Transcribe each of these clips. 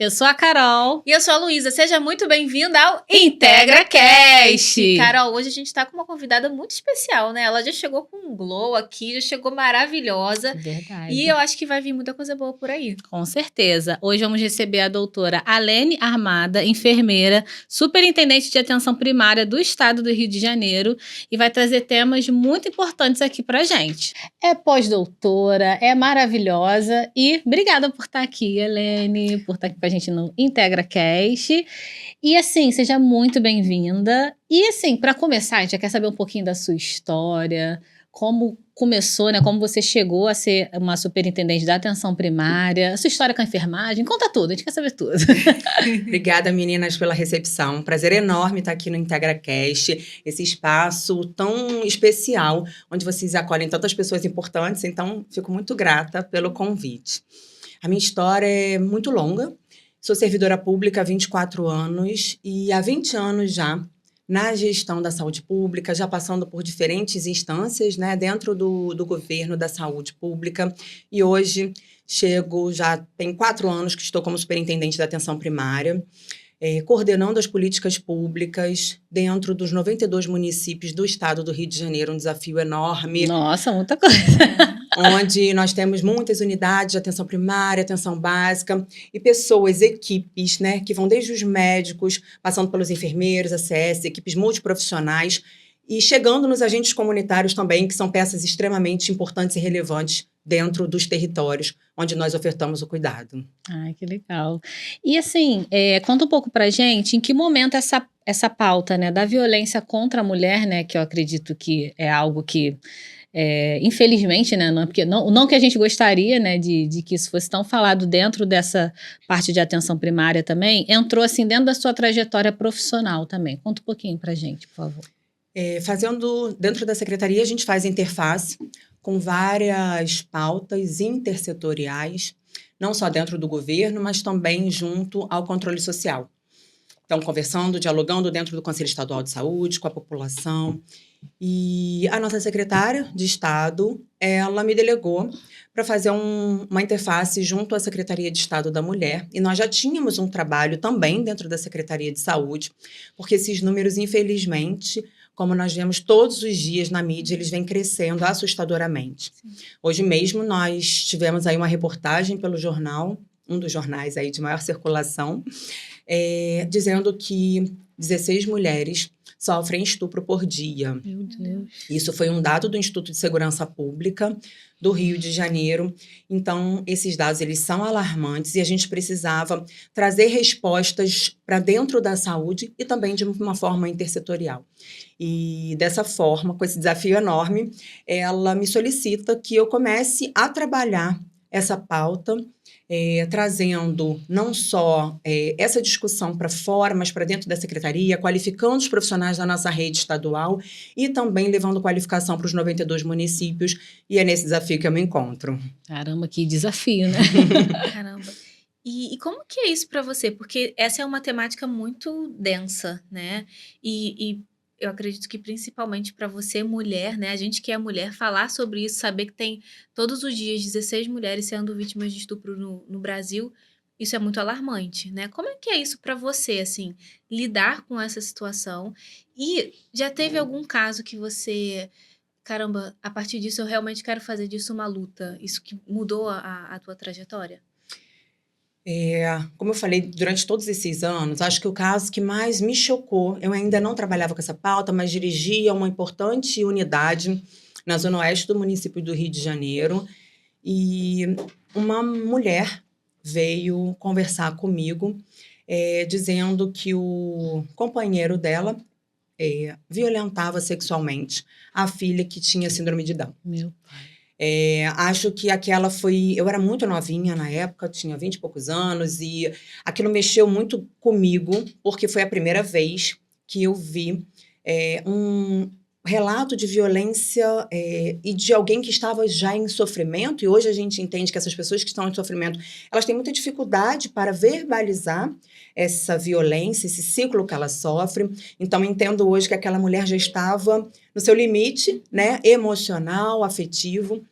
Eu sou a Carol. E eu sou a Luísa. Seja muito bem-vinda ao IntegraCast. Carol, hoje a gente tá com uma convidada muito especial, né? Ela já chegou com um glow aqui, já chegou maravilhosa. Verdade. E eu acho que vai vir muita coisa boa por aí. Com certeza. Hoje vamos receber a doutora Alene Armada, enfermeira, superintendente de atenção primária do estado do Rio de Janeiro, e vai trazer temas muito importantes aqui pra gente. É pós-doutora, é maravilhosa e obrigada por estar aqui, Alene, por estar aqui com a gente no IntegraCast. E assim, seja muito bem-vinda. E assim, para começar, a gente já quer saber um pouquinho da sua história, como começou, né? Como você chegou a ser uma superintendente da atenção primária, a sua história com a enfermagem. Conta tudo, a gente quer saber tudo. Obrigada, meninas, pela recepção. Um prazer enorme estar aqui no IntegraCast, esse espaço tão especial, onde vocês acolhem tantas pessoas importantes. Então, fico muito grata pelo convite. A minha história é muito longa. Sou servidora pública há 24 anos e há 20 anos já na gestão da saúde pública, já passando por diferentes instâncias, né, dentro do governo da saúde pública. E hoje já tem 4 anos que estou como superintendente da atenção primária, coordenando as políticas públicas dentro dos 92 municípios do estado do Rio de Janeiro, um desafio enorme. Nossa, muita coisa. Onde nós temos muitas unidades de atenção primária, atenção básica e pessoas, equipes, né, que vão desde os médicos, passando pelos enfermeiros, ACS, equipes multiprofissionais e chegando nos agentes comunitários também, que são peças extremamente importantes e relevantes dentro dos territórios onde nós ofertamos o cuidado. Ai, que legal. E assim, conta um pouco pra gente em que momento essa pauta, né, da violência contra a mulher, né, que eu acredito que é algo que infelizmente, né, não que a gente gostaria, né, de que isso fosse tão falado dentro dessa parte de atenção primária também, entrou assim dentro da sua trajetória profissional também. Conta um pouquinho pra gente, por favor. Dentro da secretaria, a gente faz interface com várias pautas intersetoriais, não só dentro do governo, mas também junto ao controle social. Então, conversando, dialogando dentro do Conselho Estadual de Saúde, com a população. E a nossa secretária de Estado, ela me delegou para fazer uma interface junto à Secretaria de Estado da Mulher. E nós já tínhamos um trabalho também dentro da Secretaria de Saúde, porque esses números, infelizmente, como nós vemos todos os dias na mídia, eles vêm crescendo assustadoramente. Sim. Hoje mesmo nós tivemos aí uma reportagem pelo jornal, um dos jornais aí de maior circulação, dizendo que 16 mulheres sofrem estupro por dia. Meu Deus. Isso foi um dado do Instituto de Segurança Pública do Rio de Janeiro. Então, esses dados eles são alarmantes e a gente precisava trazer respostas para dentro da saúde e também de uma forma intersetorial. E dessa forma, com esse desafio enorme, ela me solicita que eu comece a trabalhar essa pauta, trazendo não só essa discussão para fora, mas para dentro da secretaria, qualificando os profissionais da nossa rede estadual e também levando qualificação para os 92 municípios, e é nesse desafio que eu me encontro. Caramba, que desafio, né? Caramba. E como que é isso para você? Porque essa é uma temática muito densa, né? E eu acredito que principalmente para você, mulher, né? A gente que é mulher, falar sobre isso, saber que tem todos os dias 16 mulheres sendo vítimas de estupro no Brasil, isso é muito alarmante, né? Como é que é isso para você, assim, lidar com essa situação? E já teve algum caso que você, caramba, a partir disso eu realmente quero fazer disso uma luta? Isso que mudou a tua trajetória? Como eu falei, durante todos esses anos, acho que o caso que mais me chocou, eu ainda não trabalhava com essa pauta, mas dirigia uma importante unidade na zona oeste do município do Rio de Janeiro, e uma mulher veio conversar comigo, dizendo que o companheiro dela violentava sexualmente a filha que tinha síndrome de Down. Meu pai. Acho que aquela foi... Eu era muito novinha na época, tinha 20 e poucos anos, e aquilo mexeu muito comigo, porque foi a primeira vez que eu vi um relato de violência e de alguém que estava já em sofrimento, e hoje a gente entende que essas pessoas que estão em sofrimento, elas têm muita dificuldade para verbalizar essa violência, esse ciclo que ela sofre. Então, entendo hoje que aquela mulher já estava no seu limite, né, emocional, afetivo.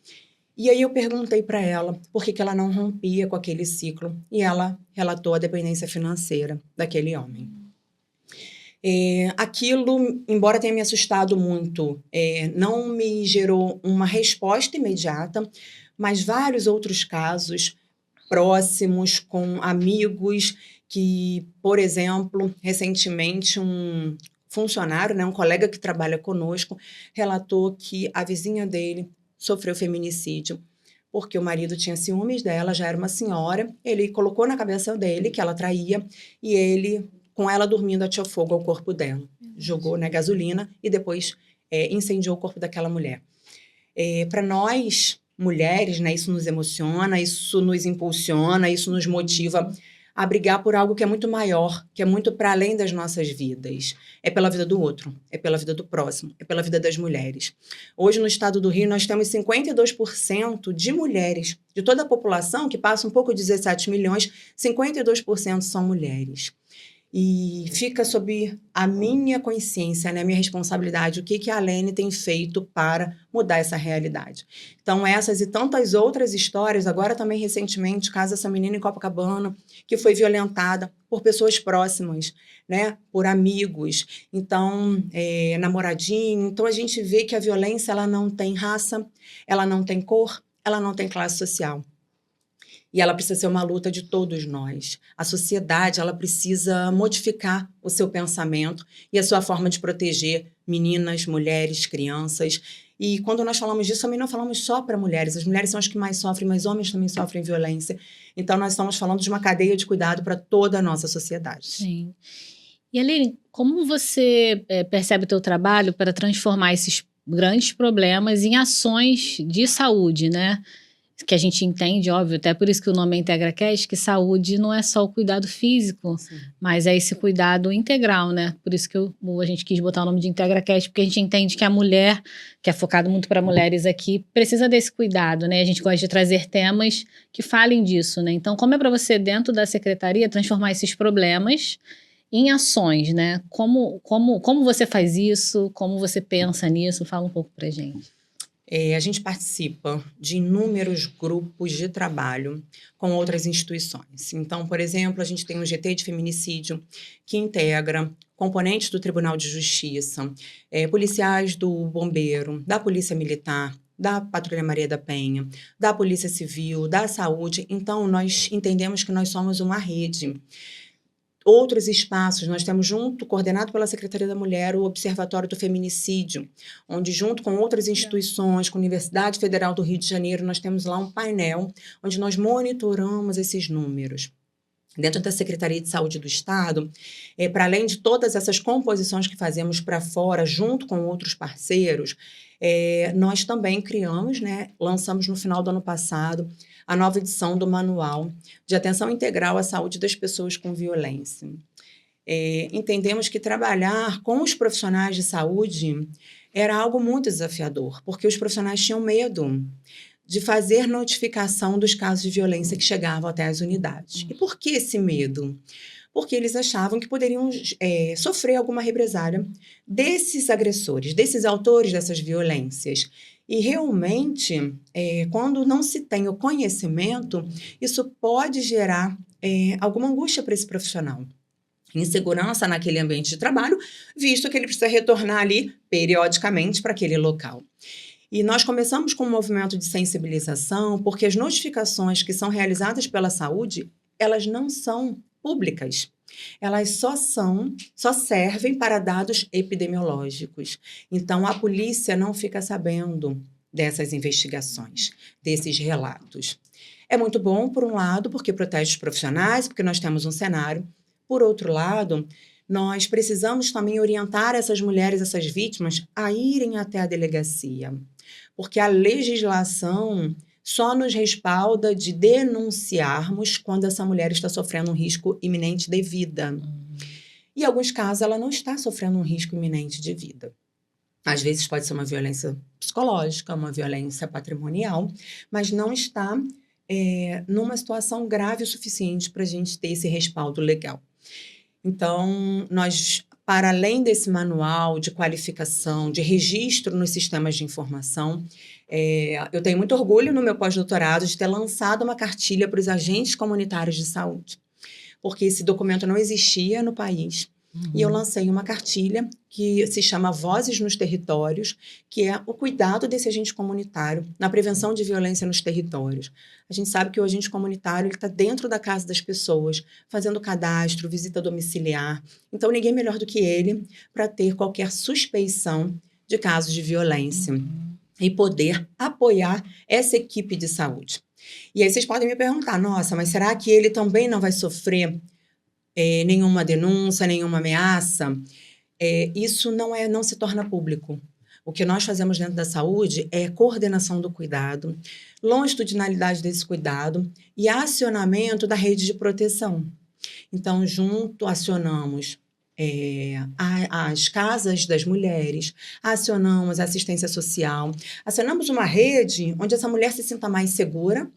E aí eu perguntei para ela por que ela não rompia com aquele ciclo. E ela relatou a dependência financeira daquele homem. Aquilo, embora tenha me assustado muito, não me gerou uma resposta imediata, mas vários outros casos próximos com amigos que, por exemplo, recentemente um funcionário, né, um colega que trabalha conosco, relatou que a vizinha dele sofreu feminicídio porque o marido tinha ciúmes dela, já era uma senhora, ele colocou na cabeça dele que ela traía e ele, com ela dormindo, ateou fogo ao corpo dela. Jogou, né, gasolina e depois incendiou o corpo daquela mulher. Para nós, mulheres, né, isso nos emociona, isso nos impulsiona, isso nos motiva a brigar por algo que é muito maior, que é muito para além das nossas vidas. É pela vida do outro, é pela vida do próximo, é pela vida das mulheres. Hoje, no estado do Rio, nós temos 52% de mulheres. De toda a população, que passa um pouco de 17 milhões, 52% são mulheres. E fica sob a minha consciência, né, a minha responsabilidade, o que a Alene tem feito para mudar essa realidade. Então, essas e tantas outras histórias, agora também recentemente, caso dessa menina em Copacabana, que foi violentada por pessoas próximas, né, por amigos, então, namoradinho. Então, a gente vê que a violência ela não tem raça, ela não tem cor, ela não tem classe social. E ela precisa ser uma luta de todos nós. A sociedade, ela precisa modificar o seu pensamento e a sua forma de proteger meninas, mulheres, crianças. E quando nós falamos disso, também não falamos só para mulheres. As mulheres são as que mais sofrem, mas homens também sofrem violência. Então, nós estamos falando de uma cadeia de cuidado para toda a nossa sociedade. Sim. E, Aline, como você percebe o teu trabalho para transformar esses grandes problemas em ações de saúde, né? Que a gente entende, óbvio, até por isso que o nome é IntegraCast, que saúde não é só o cuidado físico, Sim. mas é esse cuidado integral, né? Por isso que a gente quis botar o nome de IntegraCast, porque a gente entende que a mulher, que é focado muito para mulheres aqui, precisa desse cuidado, né? A gente gosta de trazer temas que falem disso, né? Então, como é para você, dentro da secretaria, transformar esses problemas em ações, né? Como você faz isso? Como você pensa nisso? Fala um pouco pra gente. A gente participa de inúmeros grupos de trabalho com outras instituições. Então, por exemplo, a gente tem um GT de feminicídio que integra componentes do Tribunal de Justiça, policiais do Bombeiro, da Polícia Militar, da Patrulha Maria da Penha, da Polícia Civil, da Saúde. Então, nós entendemos que nós somos uma rede. Outros espaços, nós temos junto, coordenado pela Secretaria da Mulher, o Observatório do Feminicídio, onde junto com outras instituições, com a Universidade Federal do Rio de Janeiro, nós temos lá um painel onde nós monitoramos esses números. Dentro da Secretaria de Saúde do Estado, para além de todas essas composições que fazemos para fora, junto com outros parceiros, nós também criamos, né, lançamos no final do ano passado, a nova edição do Manual de Atenção Integral à Saúde das Pessoas com Violência. Entendemos que trabalhar com os profissionais de saúde era algo muito desafiador, porque os profissionais tinham medo de fazer notificação dos casos de violência que chegavam até as unidades. E por que esse medo? Porque eles achavam que poderiam sofrer alguma represália desses agressores, desses autores dessas violências. E realmente, quando não se tem o conhecimento, isso pode gerar alguma angústia para esse profissional. Insegurança naquele ambiente de trabalho, visto que ele precisa retornar ali periodicamente para aquele local. E nós começamos com um movimento de sensibilização, porque as notificações que são realizadas pela saúde, elas não são públicas. Elas só servem para dados epidemiológicos. Então, a polícia não fica sabendo dessas investigações, desses relatos. É muito bom, por um lado, porque protege os profissionais, porque nós temos um cenário. Por outro lado, nós precisamos também orientar essas mulheres, essas vítimas, a irem até a delegacia. Porque a legislação só nos respalda de denunciarmos quando essa mulher está sofrendo um risco iminente de vida. E em alguns casos, ela não está sofrendo um risco iminente de vida. Às vezes pode ser uma violência psicológica, uma violência patrimonial, mas não está numa situação grave o suficiente para a gente ter esse respaldo legal. Então, nós para além desse manual de qualificação, de registro nos sistemas de informação, eu tenho muito orgulho no meu pós-doutorado de ter lançado uma cartilha para os agentes comunitários de saúde, porque esse documento não existia no país. E eu lancei uma cartilha que se chama Vozes nos Territórios, que é o cuidado desse agente comunitário na prevenção de violência nos territórios. A gente sabe que o agente comunitário está dentro da casa das pessoas, fazendo cadastro, visita domiciliar. Então, ninguém melhor do que ele para ter qualquer suspeição de casos de violência e poder apoiar essa equipe de saúde. E aí vocês podem me perguntar, nossa, mas será que ele também não vai sofrer nenhuma denúncia, nenhuma ameaça? Isso não se torna público. O que nós fazemos dentro da saúde é coordenação do cuidado, longitudinalidade desse cuidado e acionamento da rede de proteção. Então, acionamos as casas das mulheres, acionamos a assistência social, acionamos uma rede onde essa mulher se sinta mais segura,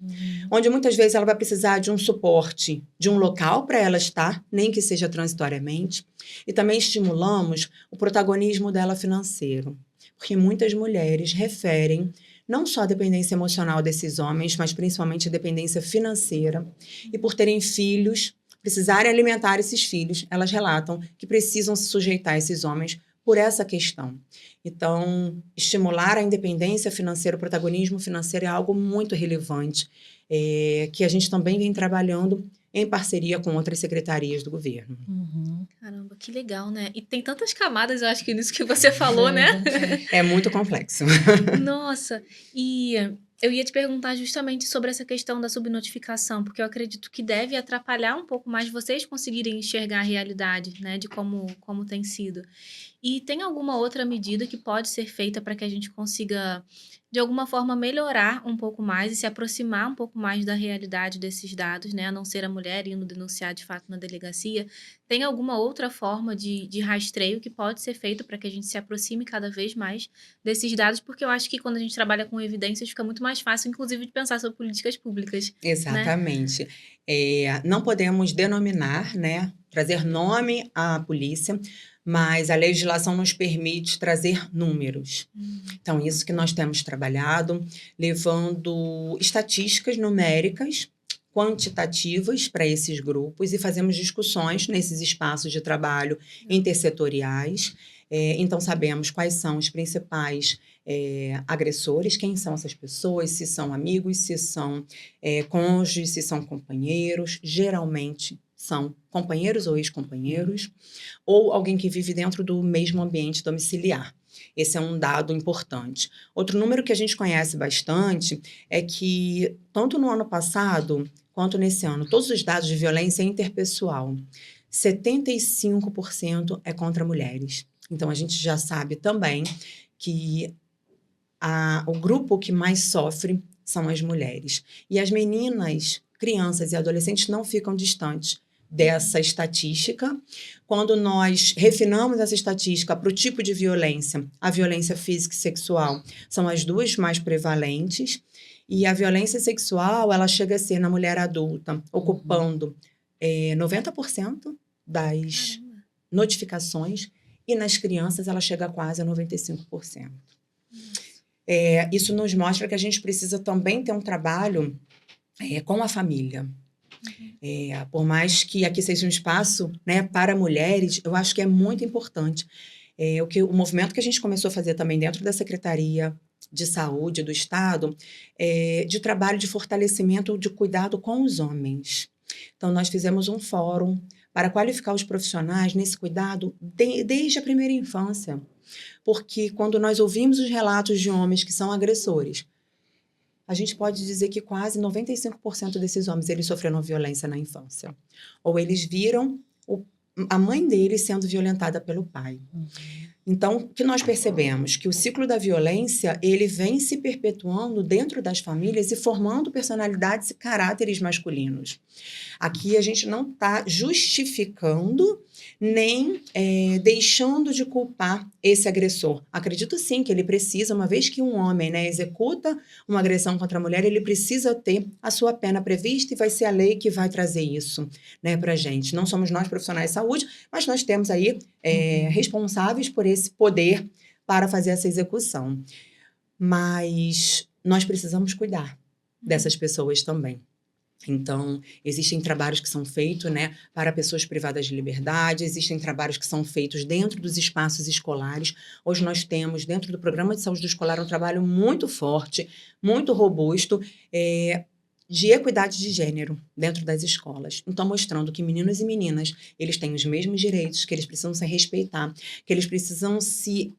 onde muitas vezes ela vai precisar de um suporte, de um local para ela estar, nem que seja transitoriamente, e também estimulamos o protagonismo dela financeiro, porque muitas mulheres referem não só a dependência emocional desses homens, mas principalmente a dependência financeira, e por terem filhos, precisarem alimentar esses filhos, elas relatam que precisam se sujeitar a esses homens por essa questão. Então, estimular a independência financeira, o protagonismo financeiro é algo muito relevante, que a gente também vem trabalhando em parceria com outras secretarias do governo. Caramba, que legal, né? E tem tantas camadas, eu acho que nisso que você falou, né? É muito complexo. Nossa, e eu ia te perguntar justamente sobre essa questão da subnotificação, porque eu acredito que deve atrapalhar um pouco mais vocês conseguirem enxergar a realidade, né, de como tem sido. E tem alguma outra medida que pode ser feita para que a gente consiga, de alguma forma, melhorar um pouco mais e se aproximar um pouco mais da realidade desses dados, né, a não ser a mulher indo denunciar de fato na delegacia? Tem alguma outra forma de rastreio que pode ser feito para que a gente se aproxime cada vez mais desses dados? Porque eu acho que quando a gente trabalha com evidências fica muito mais fácil, inclusive, de pensar sobre políticas públicas. Exatamente. Não podemos denominar, né, trazer nome à polícia, mas a legislação nos permite trazer números. Então, isso que nós temos trabalhado, levando estatísticas numéricas, quantitativas para esses grupos e fazemos discussões nesses espaços de trabalho intersetoriais. Então, sabemos quais são os principais agressores, quem são essas pessoas, se são amigos, se são cônjuges, se são companheiros. Geralmente são companheiros ou ex-companheiros, ou alguém que vive dentro do mesmo ambiente domiciliar. Esse é um dado importante. Outro número que a gente conhece bastante é que, tanto no ano passado quanto nesse ano, todos os dados de violência interpessoal, 75% é contra mulheres. Então, a gente já sabe também que o grupo que mais sofre são as mulheres. E as meninas, crianças e adolescentes não ficam distantes dessa estatística. Quando nós refinamos essa estatística para o tipo de violência, a violência física e sexual são as duas mais prevalentes, e a violência sexual ela chega a ser na mulher adulta, ocupando 90% das notificações, e nas crianças ela chega a quase a 95%. Isso nos mostra que a gente precisa também ter um trabalho com a família. Por mais que aqui seja um espaço, né, para mulheres, eu acho que é muito importante. O movimento que a gente começou a fazer também dentro da Secretaria de Saúde do Estado, de trabalho de fortalecimento de cuidado com os homens. Então, nós fizemos um fórum para qualificar os profissionais nesse cuidado desde a primeira infância. Porque quando nós ouvimos os relatos de homens que são agressores, a gente pode dizer que quase 95% desses homens eles sofreram violência na infância. Ou eles viram a mãe deles sendo violentada pelo pai. Então, o que nós percebemos? Que o ciclo da violência ele vem se perpetuando dentro das famílias e formando personalidades e caráteres masculinos. Aqui a gente não está justificando nem deixando de culpar esse agressor. Acredito sim que ele precisa, uma vez que um homem, né, executa uma agressão contra a mulher, ele precisa ter a sua pena prevista e vai ser a lei que vai trazer isso, né, para a gente. Não somos nós profissionais de saúde, mas nós temos aí responsáveis por esse poder para fazer essa execução. Mas nós precisamos cuidar dessas pessoas também. Então, existem trabalhos que são feitos, né, para pessoas privadas de liberdade, existem trabalhos que são feitos dentro dos espaços escolares. Hoje nós temos, dentro do Programa de Saúde do Escolar, um trabalho muito forte, muito robusto, de equidade de gênero dentro das escolas. Então, mostrando que meninos e meninas, eles têm os mesmos direitos, que eles precisam se respeitar, que eles precisam se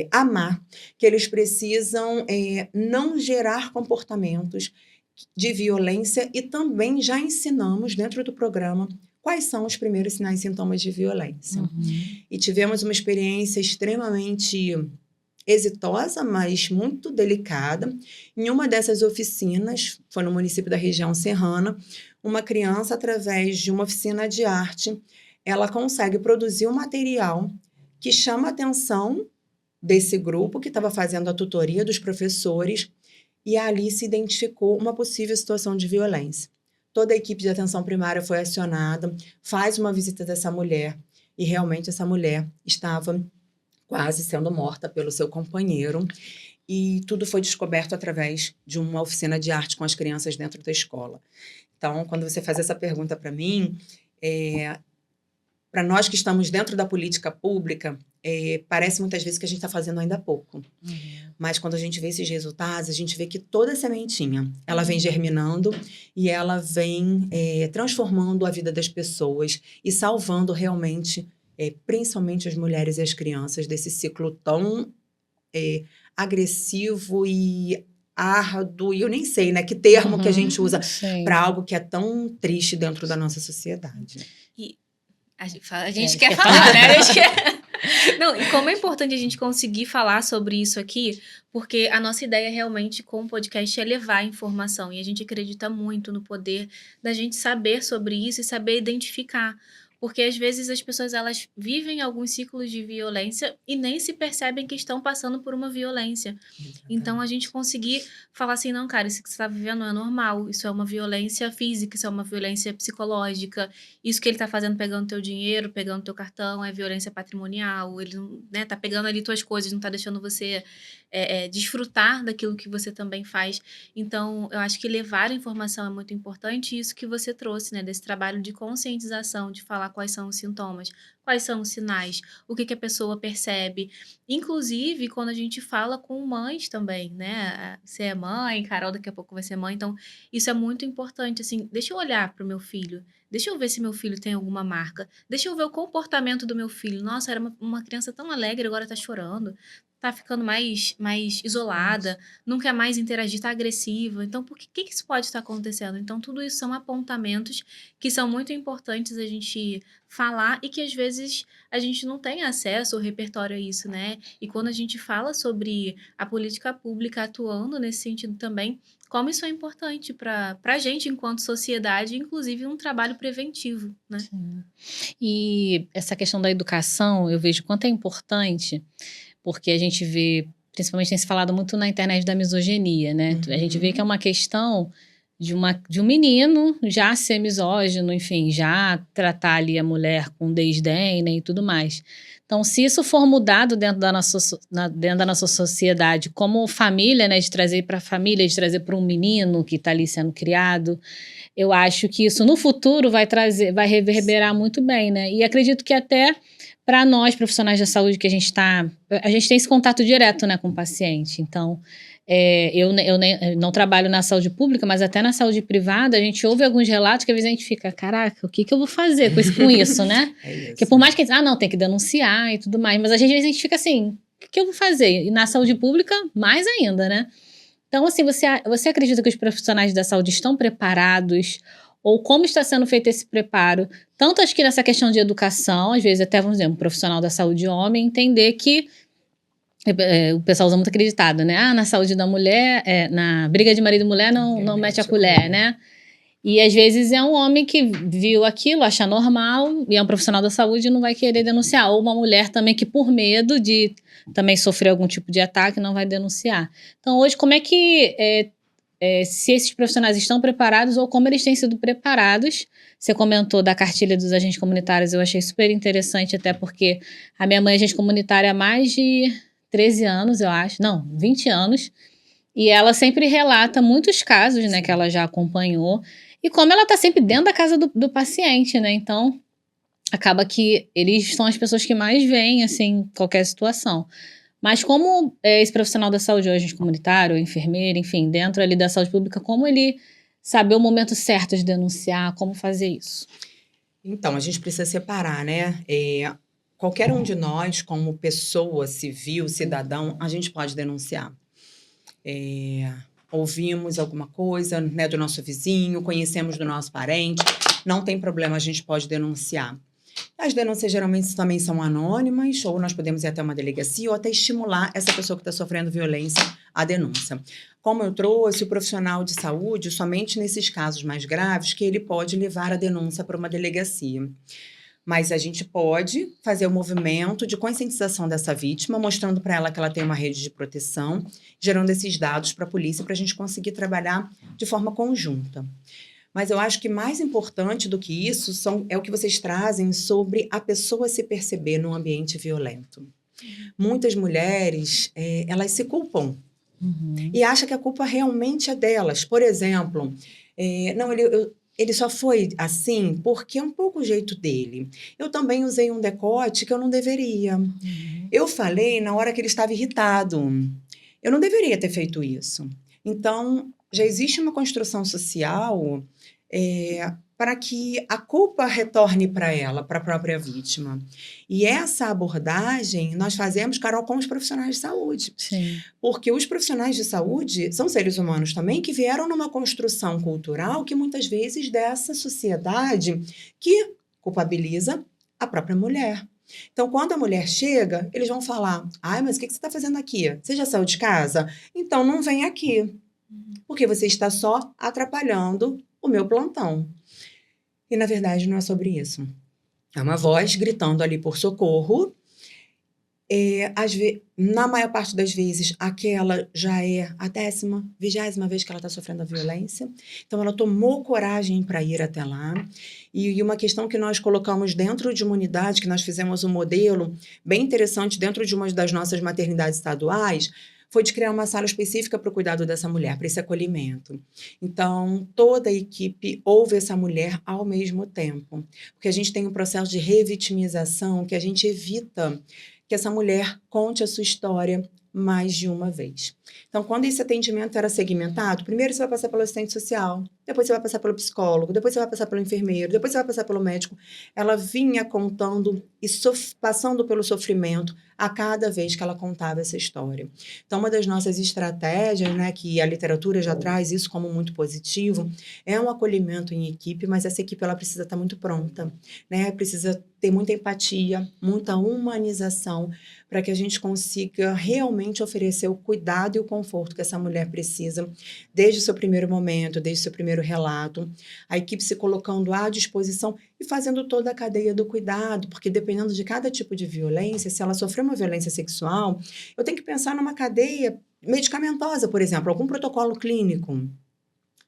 amar, que eles precisam não gerar comportamentos de violência, e também já ensinamos dentro do programa quais são os primeiros sinais e sintomas de violência. E tivemos uma experiência extremamente exitosa, mas muito delicada. Em uma dessas oficinas, foi no município da região serrana, uma criança, através de uma oficina de arte, ela consegue produzir um material que chama a atenção desse grupo que estava fazendo a tutoria dos professores, e ali se identificou uma possível situação de violência. Toda a equipe de atenção primária foi acionada, faz uma visita dessa mulher, e realmente essa mulher estava quase sendo morta pelo seu companheiro, e tudo foi descoberto através de uma oficina de arte com as crianças dentro da escola. Então, quando você faz essa pergunta para mim, para nós que estamos dentro da política pública, parece muitas vezes que a gente está fazendo ainda pouco. Mas quando a gente vê esses resultados, a gente vê que toda sementinha, ela vem germinando e ela vem transformando a vida das pessoas e salvando realmente, principalmente as mulheres e as crianças, desse ciclo tão agressivo e árduo, e eu nem sei, né, que termo que a gente usa para algo que é tão triste dentro da nossa sociedade. E a gente quer falar, né? A gente quer... Não, e como é importante a gente conseguir falar sobre isso aqui, porque a nossa ideia realmente com o podcast é levar a informação, e a gente acredita muito no poder da gente saber sobre isso e saber identificar. Porque às vezes as pessoas, elas vivem alguns ciclos de violência e nem se percebem que estão passando por uma violência. Então a gente conseguir falar assim, não, cara, isso que você está vivendo não é normal, isso é uma violência física, isso é uma violência psicológica, isso que ele está fazendo pegando teu dinheiro, pegando teu cartão, é violência patrimonial, ele né, tá pegando ali tuas coisas, não tá deixando você desfrutar daquilo que você também faz. Então eu acho que levar a informação é muito importante, e isso que você trouxe, né, desse trabalho de conscientização, de falar quais são os sintomas, quais são os sinais, o que a pessoa percebe. Inclusive, quando a gente fala com mães também, né? Você é mãe, Carol daqui a pouco vai ser mãe, então isso é muito importante, assim, deixa eu olhar para o meu filho, deixa eu ver se meu filho tem alguma marca, deixa eu ver o comportamento do meu filho. Nossa, era uma criança tão alegre, agora tá chorando, tá ficando mais isolada, não quer mais interagir, tá agressiva. Então, por que isso pode estar acontecendo? Então, tudo isso são apontamentos que são muito importantes a gente falar, e que às vezes a gente não tem acesso ou repertório a isso, né? E quando a gente fala sobre a política pública atuando nesse sentido também, como isso é importante para a gente enquanto sociedade, inclusive um trabalho preventivo, né? Sim. E essa questão da educação, eu vejo quanto é importante, porque a gente vê, principalmente tem se falado muito na internet da misoginia, né? A gente vê que é uma questão de um menino já ser misógino, enfim, já tratar ali a mulher com desdém, né, e tudo mais. Então, se isso for mudado dentro da nossa sociedade, como família, né, de trazer para a família, de trazer para um menino que está ali sendo criado, eu acho que isso no futuro vai reverberar muito bem, né? E acredito que até para nós, profissionais da saúde, que a gente tem esse contato direto, né, com o paciente. Então, eu não trabalho na saúde pública, mas até na saúde privada, a gente ouve alguns relatos que às vezes a gente fica, caraca, o que eu vou fazer com isso, né? Porque por mais que a gente, não, tem que denunciar e tudo mais, mas às vezes a gente fica assim, o que eu vou fazer? E na saúde pública, mais ainda, né? Então, assim, você acredita que os profissionais da saúde estão preparados? Ou como está sendo feito esse preparo? Tanto acho que nessa questão de educação, às vezes até, vamos dizer, um profissional da saúde homem entender que o pessoal usa muito acreditado, né? Na saúde da mulher, na briga de marido e mulher não mete a colher, né? E às vezes é um homem que viu aquilo, acha normal, e é um profissional da saúde e não vai querer denunciar. Ou uma mulher também que, por medo de também sofrer algum tipo de ataque, não vai denunciar. Então, hoje, como é que se esses profissionais estão preparados ou como eles têm sido preparados. Você comentou da cartilha dos agentes comunitários, eu achei super interessante, até porque a minha mãe é agente comunitária há mais de 13 anos, eu acho. Não, 20 anos. E ela sempre relata muitos casos, né, que ela já acompanhou. E como ela está sempre dentro da casa do paciente, né? Então, acaba que eles são as pessoas que mais veem, assim, qualquer situação. Mas como esse profissional da saúde, ou agente comunitário, ou enfermeiro, enfim, dentro ali da saúde pública, como ele saber o momento certo de denunciar, como fazer isso? Então, a gente precisa separar, né? Qualquer um de nós, como pessoa civil, cidadão, a gente pode denunciar. Ouvimos alguma coisa, né, do nosso vizinho, conhecemos do nosso parente, não tem problema, a gente pode denunciar. As denúncias geralmente também são anônimas, ou nós podemos ir até uma delegacia, ou até estimular essa pessoa que está sofrendo violência à denúncia. Como eu trouxe, o profissional de saúde, somente nesses casos mais graves, que ele pode levar a denúncia para uma delegacia. Mas a gente pode fazer o movimento de conscientização dessa vítima, mostrando para ela que ela tem uma rede de proteção, gerando esses dados para a polícia, para a gente conseguir trabalhar de forma conjunta. Mas eu acho que mais importante do que isso é o que vocês trazem sobre a pessoa se perceber num ambiente violento. Muitas mulheres, elas se culpam e acham que a culpa realmente é delas. Por exemplo, não, ele só foi assim porque é um pouco o jeito dele. Eu também usei um decote que eu não deveria. Eu falei na hora que ele estava irritado. Eu não deveria ter feito isso. Então, já existe uma construção social para que a culpa retorne para ela, para a própria vítima. E essa abordagem nós fazemos, Carol, com os profissionais de saúde. Sim. Porque os profissionais de saúde são seres humanos também que vieram numa construção cultural que muitas vezes dessa sociedade que culpabiliza a própria mulher. Então, quando a mulher chega, eles vão falar: ai, mas o que você está fazendo aqui? Você já saiu de casa? Então, não vem aqui, porque você está só atrapalhando o meu plantão. E, na verdade, não é sobre isso. É uma voz gritando ali por socorro. Na maior parte das vezes, aquela já é a 10ª, 20ª vez que ela está sofrendo a violência. Então, ela tomou coragem para ir até lá. E uma questão que nós colocamos dentro de uma unidade, que nós fizemos um modelo bem interessante dentro de uma das nossas maternidades estaduais, foi de criar uma sala específica para o cuidado dessa mulher, para esse acolhimento. Então, toda a equipe ouve essa mulher ao mesmo tempo. Porque a gente tem um processo de revitimização que a gente evita que essa mulher conte a sua história mais de uma vez. Então, quando esse atendimento era segmentado, primeiro você vai passar pelo assistente social, depois você vai passar pelo psicólogo, depois você vai passar pelo enfermeiro, depois você vai passar pelo médico. Ela vinha contando e passando pelo sofrimento a cada vez que ela contava essa história. Então, uma das nossas estratégias, né, que a literatura já traz isso como muito positivo, é um acolhimento em equipe, mas essa equipe ela precisa estar muito pronta, né? Precisa ter muita empatia, muita humanização, para que a gente consiga realmente oferecer o cuidado e o conforto que essa mulher precisa, desde o seu primeiro momento, desde o seu primeiro relato, a equipe se colocando à disposição e fazendo toda a cadeia do cuidado, porque dependendo de cada tipo de violência, se ela sofreu uma violência sexual, eu tenho que pensar numa cadeia medicamentosa, por exemplo, algum protocolo clínico.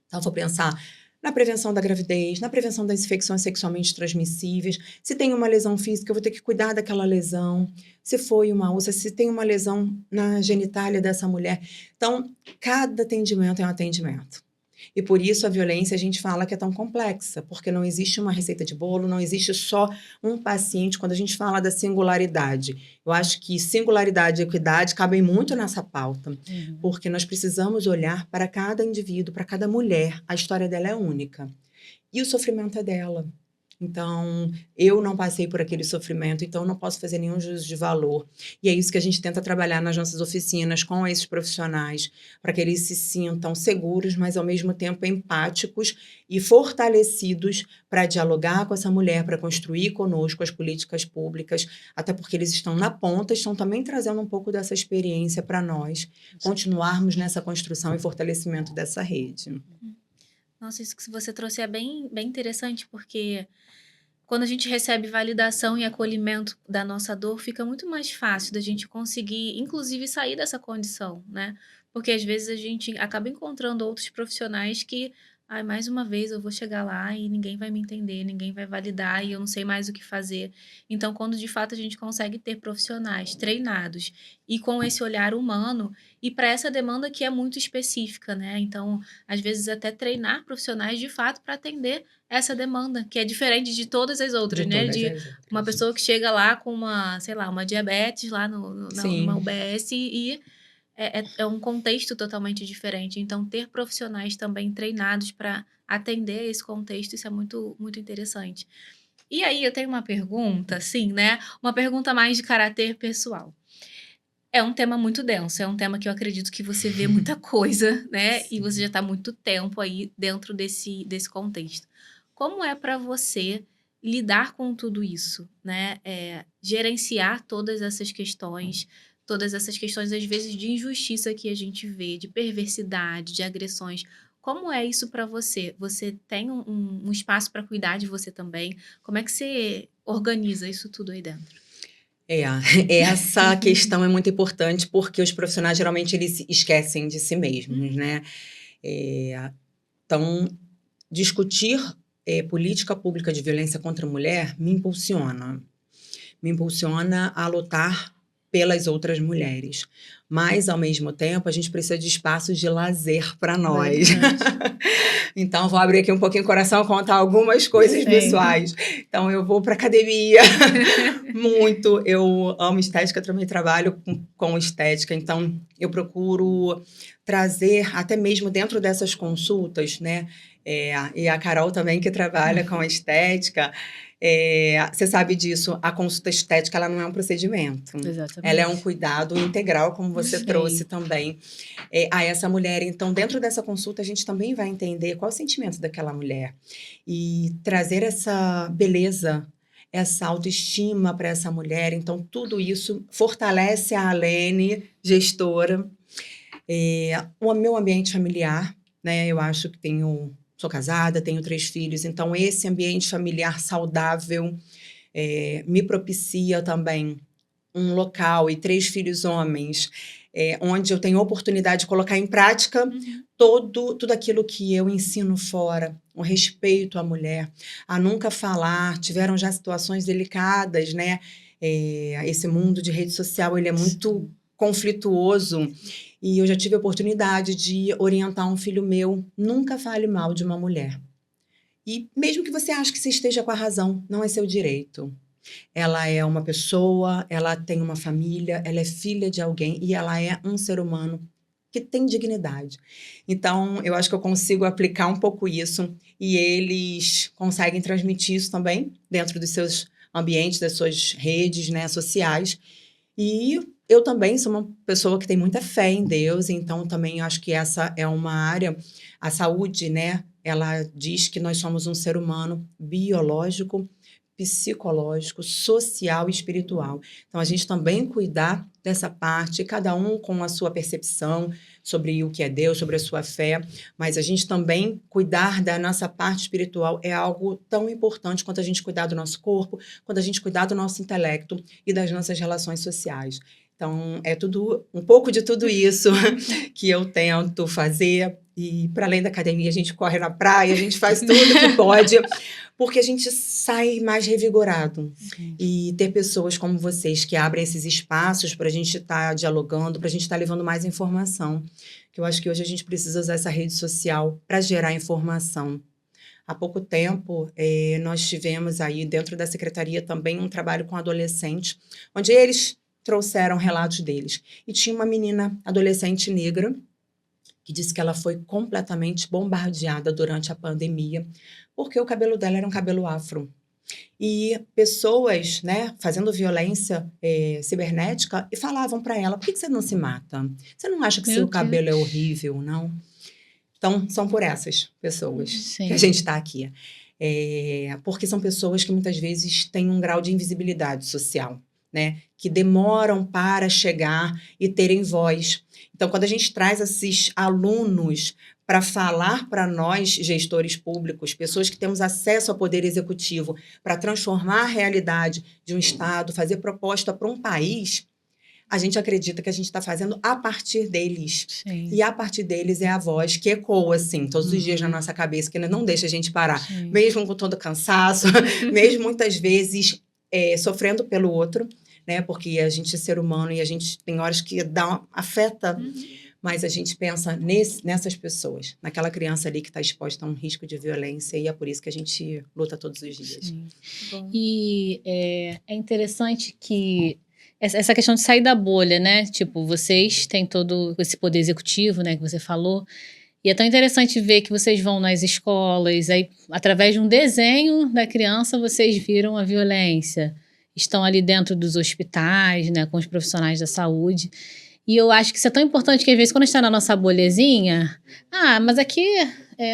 Então, eu vou pensar na prevenção da gravidez, na prevenção das infecções sexualmente transmissíveis. Se tem uma lesão física, eu vou ter que cuidar daquela lesão. Se foi uma úlcera, se tem uma lesão na genitália dessa mulher. Então, cada atendimento é um atendimento. E por isso a violência a gente fala que é tão complexa, porque não existe uma receita de bolo, não existe só um paciente. Quando a gente fala da singularidade, eu acho que singularidade e equidade cabem muito nessa pauta, porque nós precisamos olhar para cada indivíduo, para cada mulher. A história dela é única e o sofrimento é dela. Então, eu não passei por aquele sofrimento, então não posso fazer nenhum juízo de valor. E é isso que a gente tenta trabalhar nas nossas oficinas com esses profissionais, para que eles se sintam seguros, mas ao mesmo tempo empáticos e fortalecidos para dialogar com essa mulher, para construir conosco as políticas públicas, até porque eles estão na ponta, estão também trazendo um pouco dessa experiência para nós, continuarmos nessa construção e fortalecimento dessa rede. Nossa, isso que você trouxe é bem, bem interessante, porque quando a gente recebe validação e acolhimento da nossa dor, fica muito mais fácil da gente conseguir, inclusive, sair dessa condição, né? Porque às vezes a gente acaba encontrando outros profissionais que, ai, mais uma vez eu vou chegar lá e ninguém vai me entender, ninguém vai validar e eu não sei mais o que fazer. Então, quando de fato a gente consegue ter profissionais treinados e com esse olhar humano e para essa demanda que é muito específica, né? Então, às vezes até treinar profissionais de fato para atender essa demanda, que é diferente de todas as outras, De né? todas De as uma outras. pessoa que chega lá com uma, sei lá, uma diabetes lá numa Sim. UBS e é um contexto totalmente diferente. Então, ter profissionais também treinados para atender esse contexto, isso é muito, muito interessante. E aí, eu tenho uma pergunta, assim, né? Uma pergunta mais de caráter pessoal. É um tema muito denso, é um tema que eu acredito que você vê muita coisa, né? E você já está há muito tempo aí dentro desse contexto. Como é para você lidar com tudo isso, né? Gerenciar todas essas questões, às vezes, de injustiça que a gente vê, de perversidade, de agressões. Como é isso para você? Você tem um espaço para cuidar de você também? Como é que você organiza isso tudo aí dentro? É, essa questão é muito importante porque os profissionais geralmente eles se esquecem de si mesmos, né? Então, discutir política pública de violência contra a mulher me impulsiona a lutar pelas outras mulheres. Mas, ao mesmo tempo, a gente precisa de espaços de lazer para nós. Então, vou abrir aqui um pouquinho o coração e contar algumas coisas pessoais. Então, eu vou para academia muito. Eu amo estética, também trabalho com estética. Então, eu procuro trazer, até mesmo dentro dessas consultas, né? E a Carol também, que trabalha com estética, você sabe disso, a consulta estética ela não é um procedimento. Exatamente. Ela é um cuidado integral, como você Sim. trouxe também a essa mulher. Então, dentro dessa consulta, a gente também vai entender qual é o sentimento daquela mulher e trazer essa beleza, essa autoestima para essa mulher. Então, tudo isso fortalece a Alene, gestora. O meu ambiente familiar, né? Eu acho que sou casada, tenho 3 filhos, então esse ambiente familiar saudável me propicia também um local e 3 filhos homens, onde eu tenho oportunidade de colocar em prática tudo aquilo que eu ensino fora, o respeito à mulher, a nunca falar. Tiveram já situações delicadas, né? Esse mundo de rede social, ele é muito conflituoso. E eu já tive a oportunidade de orientar um filho meu, nunca fale mal de uma mulher. E mesmo que você ache que você esteja com a razão, não é seu direito. Ela é uma pessoa, ela tem uma família, ela é filha de alguém e ela é um ser humano que tem dignidade. Então, eu acho que eu consigo aplicar um pouco isso e eles conseguem transmitir isso também dentro dos seus ambientes, das suas redes, né, sociais. E eu também sou uma pessoa que tem muita fé em Deus, então também acho que essa é uma área, a saúde, né? Ela diz que nós somos um ser humano biológico, psicológico, social e espiritual. Então, a gente também cuidar dessa parte, cada um com a sua percepção sobre o que é Deus, sobre a sua fé, mas a gente também cuidar da nossa parte espiritual é algo tão importante quanto a gente cuidar do nosso corpo, quanto a gente cuidar do nosso intelecto e das nossas relações sociais. Então, é um pouco de tudo isso que eu tento fazer. E, para além da academia, a gente corre na praia, a gente faz tudo que pode, porque a gente sai mais revigorado. Sim. E ter pessoas como vocês que abrem esses espaços para a gente estar dialogando, para a gente estar levando mais informação. Que eu acho que hoje a gente precisa usar essa rede social para gerar informação. Há pouco tempo, nós tivemos aí dentro da secretaria também um trabalho com adolescentes, onde eles trouxeram relatos deles. E tinha uma menina adolescente negra que disse que ela foi completamente bombardeada durante a pandemia, porque o cabelo dela era um cabelo afro. E pessoas, né, fazendo violência cibernética e falavam para ela: por que você não se mata? Você não acha que seu cabelo é horrível, não? Então, são por essas pessoas que a gente está aqui. Porque são pessoas que muitas vezes têm um grau de invisibilidade social, né, que demoram para chegar e terem voz. Então, quando a gente traz esses alunos para falar para nós, gestores públicos, pessoas que temos acesso ao poder executivo, para transformar a realidade de um estado, fazer proposta para um país, a gente acredita que a gente está fazendo a partir deles. Sim. E a partir deles é a voz que ecoa, assim, todos os dias na nossa cabeça, que não deixa a gente parar. Sim. Mesmo com todo cansaço, mesmo muitas vezes sofrendo pelo outro, né? Porque a gente é ser humano e a gente tem horas que afeta, mas a gente pensa nessas pessoas, naquela criança ali que está exposta a um risco de violência, e é por isso que a gente luta todos os dias. Sim. Bom. E é interessante que essa questão de sair da bolha, né? Tipo, vocês têm todo esse poder executivo, né, que você falou. E é tão interessante ver que vocês vão nas escolas, aí, através de um desenho da criança, vocês viram a violência. Estão ali dentro dos hospitais, né, com os profissionais da saúde. E eu acho que isso é tão importante que, às vezes, quando a gente está na nossa bolhazinha... mas aqui,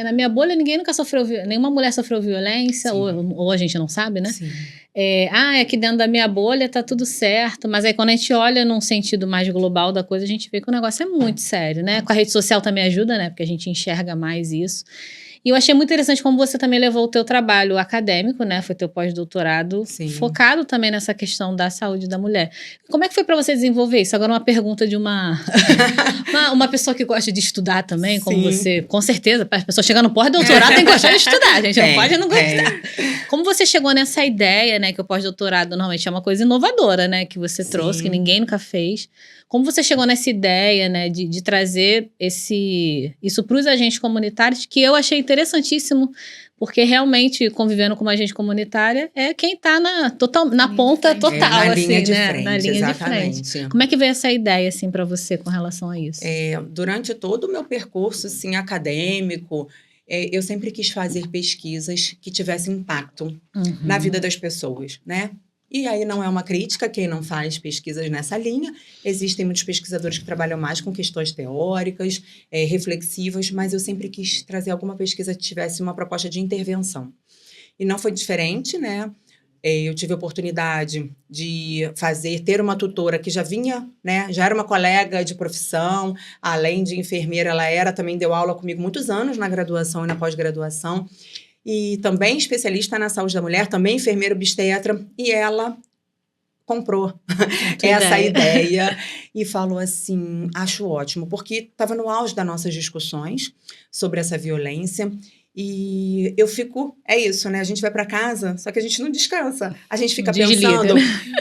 na minha bolha, ninguém nunca sofreu... Nenhuma mulher sofreu violência, ou a gente não sabe, né? Sim. Aqui dentro da minha bolha tá tudo certo. Mas aí, quando a gente olha num sentido mais global da coisa, a gente vê que o negócio é muito sério, né? Com a rede social também ajuda, né? Porque a gente enxerga mais isso. E eu achei muito interessante como você também levou o teu trabalho acadêmico, né? Foi teu pós-doutorado, focado também nessa questão da saúde da mulher. Como é que foi para você desenvolver isso? Agora uma pergunta de uma pessoa que gosta de estudar também, como você. Com certeza, a pessoa chegar no pós-doutorado tem que gostar de estudar, a gente não pode não gostar. Como você chegou nessa ideia, né? Que o pós-doutorado normalmente é uma coisa inovadora, né? Que você trouxe, que ninguém nunca fez. Como você chegou nessa ideia, né, de trazer isso para os agentes comunitários, que eu achei interessantíssimo, porque realmente convivendo com uma agente comunitária é quem está na ponta total, na assim, linha de né? frente, Na linha exatamente. de frente. Como é que veio essa ideia, assim, para você com relação a isso? Durante todo o meu percurso, assim, acadêmico, eu sempre quis fazer pesquisas que tivessem impacto na vida das pessoas, né? E aí não é uma crítica quem não faz pesquisas nessa linha. Existem muitos pesquisadores que trabalham mais com questões teóricas, reflexivas, mas eu sempre quis trazer alguma pesquisa que tivesse uma proposta de intervenção. E não foi diferente, né? Eu tive a oportunidade de ter uma tutora que já vinha, né? Já era uma colega de profissão, além de enfermeira, ela também deu aula comigo muitos anos na graduação e na pós-graduação. E também especialista na saúde da mulher, também enfermeira obstetra, e ela comprou essa ideia e falou assim, acho ótimo, porque estava no auge das nossas discussões sobre essa violência, e eu fico, isso, né? A gente vai para casa, só que a gente não descansa. A gente fica pensando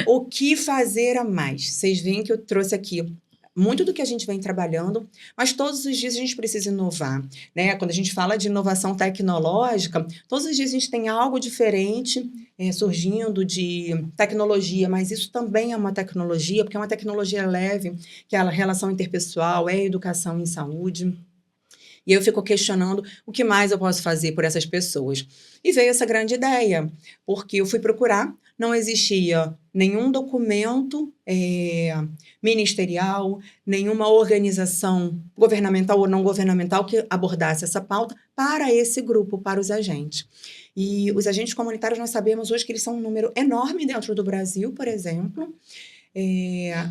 o que fazer a mais. Vocês veem que eu trouxe aqui muito do que a gente vem trabalhando, mas todos os dias a gente precisa inovar, né? Quando a gente fala de inovação tecnológica, todos os dias a gente tem algo diferente surgindo de tecnologia, mas isso também é uma tecnologia, porque é uma tecnologia leve, que é a relação interpessoal, é a educação em saúde. E eu fico questionando o que mais eu posso fazer por essas pessoas. E veio essa grande ideia, porque eu fui procurar, não existia nenhum documento ministerial, nenhuma organização governamental ou não governamental que abordasse essa pauta para esse grupo, para os agentes. E os agentes comunitários, nós sabemos hoje que eles são um número enorme dentro do Brasil, por exemplo,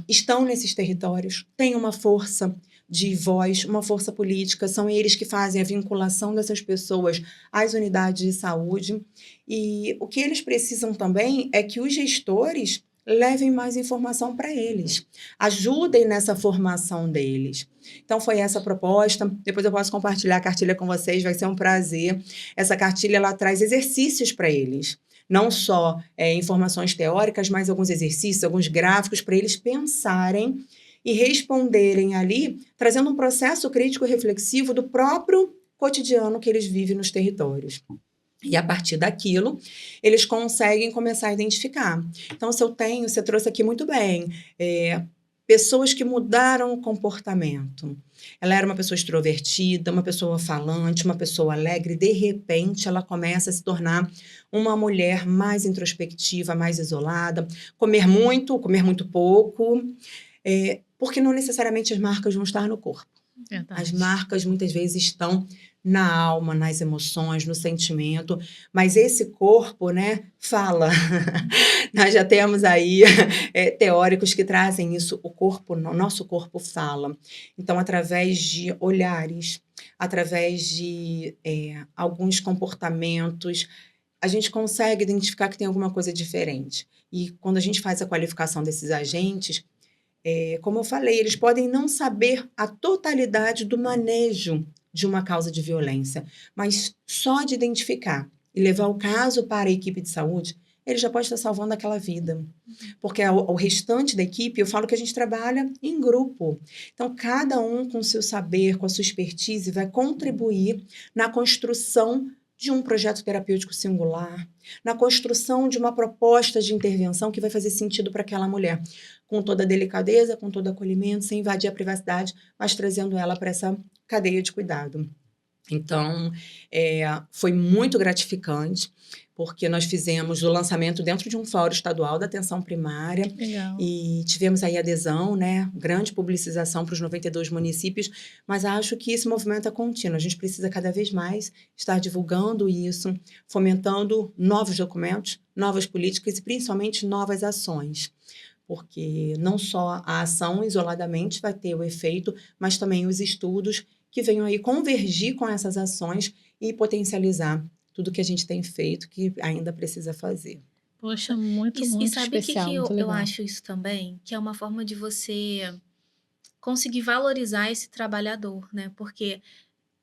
estão nesses territórios, têm uma força de voz, uma força política, são eles que fazem a vinculação dessas pessoas às unidades de saúde, e o que eles precisam também é que os gestores levem mais informação para eles, ajudem nessa formação deles. Então, foi essa a proposta. Depois eu posso compartilhar a cartilha com vocês, vai ser um prazer. Essa cartilha, ela traz exercícios para eles, não só informações teóricas, mas alguns exercícios, alguns gráficos para eles pensarem e responderem ali, trazendo um processo crítico e reflexivo do próprio cotidiano que eles vivem nos territórios. E a partir daquilo, eles conseguem começar a identificar. Então, você trouxe aqui muito bem, pessoas que mudaram o comportamento. Ela era uma pessoa extrovertida, uma pessoa falante, uma pessoa alegre, de repente ela começa a se tornar uma mulher mais introspectiva, mais isolada, comer muito pouco, porque não necessariamente as marcas vão estar no corpo. Verdade. As marcas muitas vezes estão na alma, nas emoções, no sentimento, mas esse corpo, né, fala. Nós já temos aí teóricos que trazem isso, o nosso corpo fala. Então, através de olhares, através de alguns comportamentos, a gente consegue identificar que tem alguma coisa diferente. E quando a gente faz a qualificação desses agentes, Como eu falei, eles podem não saber a totalidade do manejo de uma causa de violência, mas só de identificar e levar o caso para a equipe de saúde, ele já pode estar salvando aquela vida. Porque o restante da equipe, eu falo que a gente trabalha em grupo. Então, cada um com o seu saber, com a sua expertise, vai contribuir na construção de um projeto terapêutico singular, na construção de uma proposta de intervenção que vai fazer sentido para aquela mulher, com toda a delicadeza, com todo acolhimento, sem invadir a privacidade, mas trazendo ela para essa cadeia de cuidado. Então, foi muito gratificante, porque nós fizemos o lançamento dentro de um fórum estadual da atenção primária. Legal. E tivemos aí adesão, né? Grande publicização para os 92 municípios, mas acho que esse movimento é contínuo. A gente precisa cada vez mais estar divulgando isso, fomentando novos documentos, novas políticas e principalmente novas ações. Porque não só a ação isoladamente vai ter o efeito, mas também os estudos que venham aí convergir com essas ações e potencializar tudo que a gente tem feito, que ainda precisa fazer. Poxa, muito sabe o que especial, muito eu legal. acho isso também? Que é uma forma de você conseguir valorizar esse trabalhador, né? Porque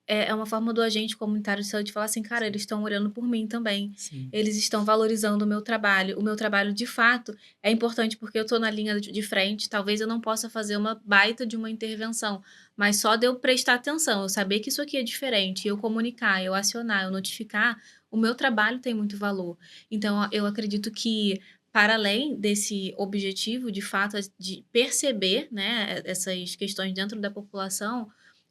é uma forma do agente comunitário de saúde falar assim, cara, eles estão olhando por mim também. Sim. Eles estão valorizando o meu trabalho. O meu trabalho, de fato, é importante porque eu estou na linha de frente. Talvez eu não possa fazer uma baita de uma intervenção, mas só de eu prestar atenção, eu saber que isso aqui é diferente, eu comunicar, eu acionar, eu notificar, o meu trabalho tem muito valor. Então, eu acredito que, para além desse objetivo, de fato, de perceber, né, essas questões dentro da população,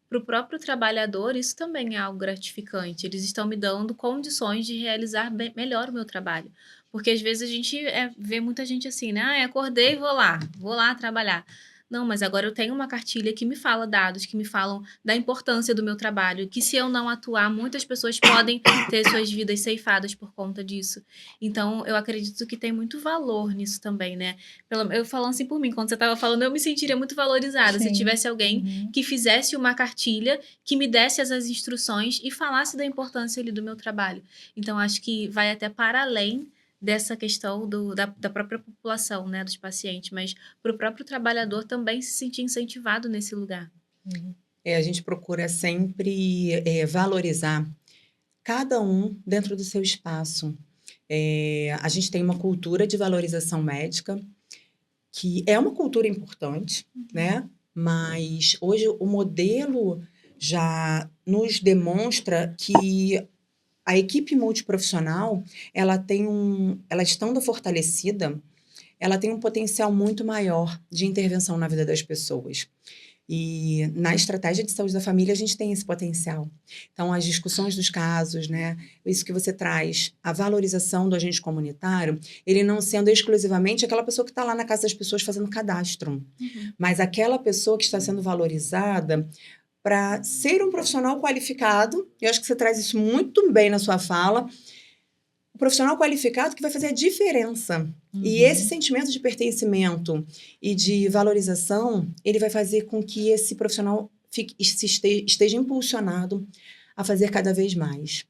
para o próprio trabalhador, isso também é algo gratificante. Eles estão me dando condições de realizar melhor o meu trabalho. Porque às vezes a gente vê muita gente assim, né? Acordei e vou lá trabalhar. Não, mas agora eu tenho uma cartilha que me fala dados, que me falam da importância do meu trabalho, que se eu não atuar, muitas pessoas podem ter suas vidas ceifadas por conta disso. Então, eu acredito que tem muito valor nisso também, né? Eu falando assim por mim, quando você estava falando, eu me sentiria muito valorizada se Sim. tivesse alguém que fizesse uma cartilha, que me desse essas instruções e falasse da importância ali do meu trabalho. Então, acho que vai até para além dessa questão da própria população, né, dos pacientes, mas para o próprio trabalhador também se sentir incentivado nesse lugar. A gente procura sempre valorizar cada um dentro do seu espaço. A gente tem uma cultura de valorização médica, que é uma cultura importante, né? Mas hoje o modelo já nos demonstra que a equipe multiprofissional, ela estando fortalecida, ela tem um potencial muito maior de intervenção na vida das pessoas. E na estratégia de saúde da família, a gente tem esse potencial. Então, as discussões dos casos, né? Isso que você traz, a valorização do agente comunitário, ele não sendo exclusivamente aquela pessoa que está lá na casa das pessoas fazendo cadastro, mas aquela pessoa que está sendo valorizada para ser um profissional qualificado. Eu acho que você traz isso muito bem na sua fala. O profissional qualificado que vai fazer a diferença. E esse sentimento de pertencimento e de valorização, ele vai fazer com que esse profissional esteja impulsionado a fazer cada vez mais.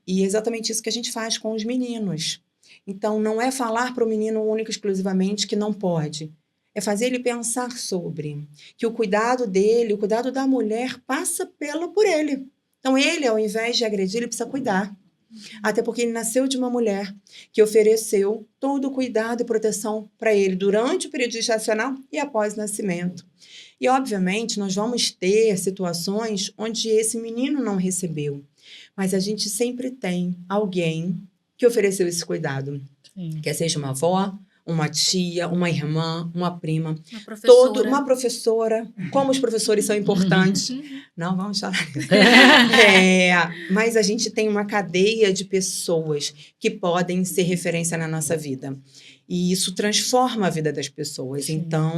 E é exatamente isso que a gente faz com os meninos. Então, não é falar para o menino único exclusivamente que não pode. É fazer ele pensar sobre que o cuidado dele, o cuidado da mulher, passa por ele. Então, ele, ao invés de agredir, ele precisa cuidar. Até porque ele nasceu de uma mulher que ofereceu todo o cuidado e proteção para ele durante o período gestacional e após o nascimento. E, obviamente, nós vamos ter situações onde esse menino não recebeu. Mas a gente sempre tem alguém que ofereceu esse cuidado. Sim. Quer seja uma avó, uma tia, uma irmã, uma prima, uma professora. Como os professores são importantes. Não, vamos falar isso. Mas a gente tem uma cadeia de pessoas que podem ser referência na nossa vida. E isso transforma a vida das pessoas. Sim, então,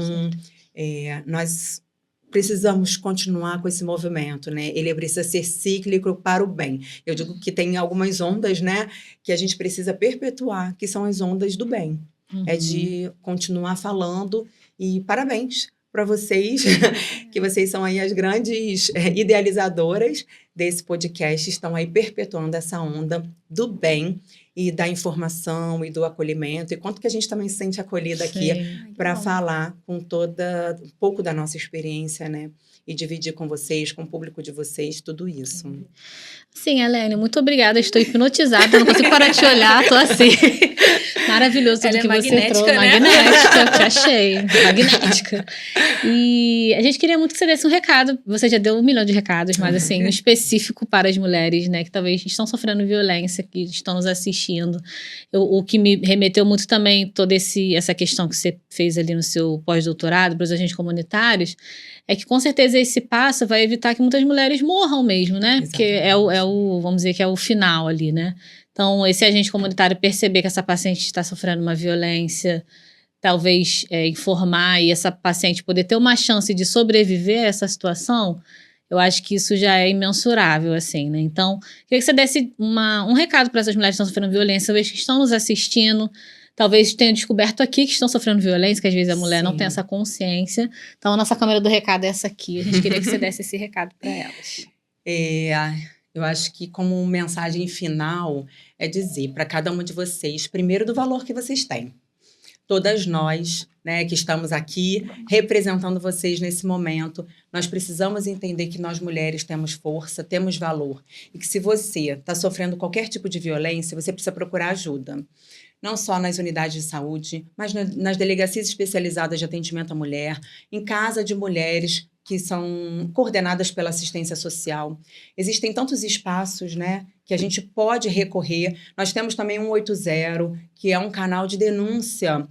nós precisamos continuar com esse movimento, né? Ele precisa ser cíclico para o bem. Eu digo que tem algumas ondas, né, que a gente precisa perpetuar, que são as ondas do bem. É de continuar falando e parabéns para vocês, que vocês são aí as grandes idealizadoras desse podcast estão aí perpetuando essa onda do bem e da informação e do acolhimento, e quanto que a gente também se sente acolhida aqui Sim. Ai, que para bom. falar com um pouco da nossa experiência, né? E dividir com vocês, com o público de vocês, tudo isso. Sim, Helene, muito obrigada. Estou hipnotizada, não consigo parar de te olhar, tô assim. Maravilhoso tudo Ela é que você magnética, trouxe. né? Magnética, te achei. Magnética. E a gente queria muito que você desse um recado. Você já deu 1 milhão de recados, mas assim, um específico para as mulheres, né? Que talvez estão sofrendo violência, que estão nos assistindo. O que me remeteu muito também, toda essa questão que você fez ali no seu pós-doutorado, para os agentes comunitários, é que com certeza esse passo vai evitar que muitas mulheres morram mesmo, né? Porque vamos dizer que é o final ali, né? Então, esse agente comunitário perceber que essa paciente está sofrendo uma violência, talvez informar e essa paciente poder ter uma chance de sobreviver a essa situação, eu acho que isso já é imensurável, assim, né? Então, queria que você desse um recado para essas mulheres que estão sofrendo violência, talvez que estão nos assistindo, talvez tenham descoberto aqui que estão sofrendo violência, que às vezes a mulher não Sim. tem essa consciência. Então, a nossa câmera do recado é essa aqui. A gente queria que você desse esse recado para elas. Eu acho que como mensagem final é dizer para cada uma de vocês, primeiro, do valor que vocês têm. Todas nós, né, que estamos aqui representando vocês nesse momento, nós precisamos entender que nós mulheres temos força, temos valor. E que se você está sofrendo qualquer tipo de violência, você precisa procurar ajuda. Não só nas unidades de saúde, mas nas delegacias especializadas de atendimento à mulher, em casa de mulheres que são coordenadas pela assistência social. Existem tantos espaços, né, que a gente pode recorrer. Nós temos também 180, que é um canal de denúncia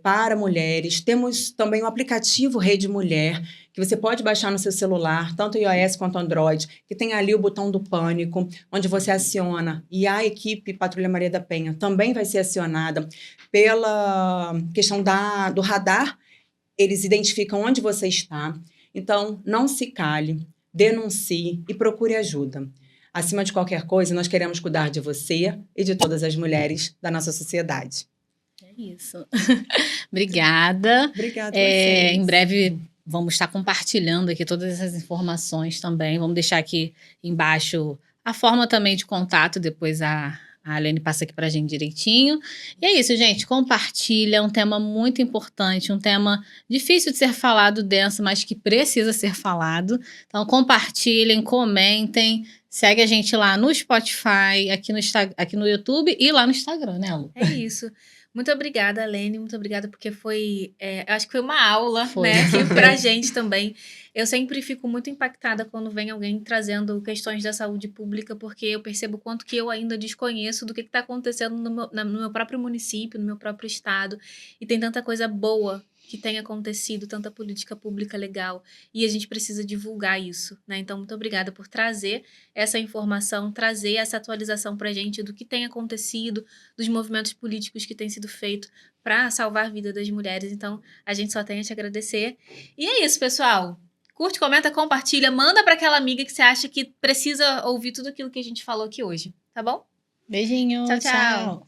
para mulheres. Temos também o aplicativo Rede Mulher, que você pode baixar no seu celular, tanto iOS quanto Android, que tem ali o botão do pânico, onde você aciona, e a equipe Patrulha Maria da Penha também vai ser acionada pela questão do radar. Eles identificam onde você está. Então, não se cale, denuncie e procure ajuda. Acima de qualquer coisa, nós queremos cuidar de você e de todas as mulheres da nossa sociedade. É isso. Obrigada. Obrigada a vocês. Em breve vamos estar compartilhando aqui todas essas informações também. Vamos deixar aqui embaixo a forma também de contato, depois a Helene passa aqui pra gente direitinho. E é isso, gente. Compartilha, é um tema muito importante, um tema difícil de ser falado, denso, mas que precisa ser falado. Então, compartilhem, comentem. Segue a gente lá no Spotify, aqui no YouTube e lá no Instagram, né, Lu? É isso. Muito obrigada, Helene. Muito obrigada, porque eu acho que foi uma aula, Foi. né, aqui pra gente também. Eu sempre fico muito impactada quando vem alguém trazendo questões da saúde pública, porque eu percebo o quanto que eu ainda desconheço do que está acontecendo no meu próprio município, no meu próprio estado. E tem tanta coisa boa que tem acontecido, tanta política pública legal, e a gente precisa divulgar isso, né? Então, muito obrigada por trazer essa informação, trazer essa atualização pra gente do que tem acontecido, dos movimentos políticos que têm sido feitos para salvar a vida das mulheres. Então, a gente só tem a te agradecer. E é isso, pessoal. Curte, comenta, compartilha, manda para aquela amiga que você acha que precisa ouvir tudo aquilo que a gente falou aqui hoje, tá bom? Beijinho. Tchau, tchau.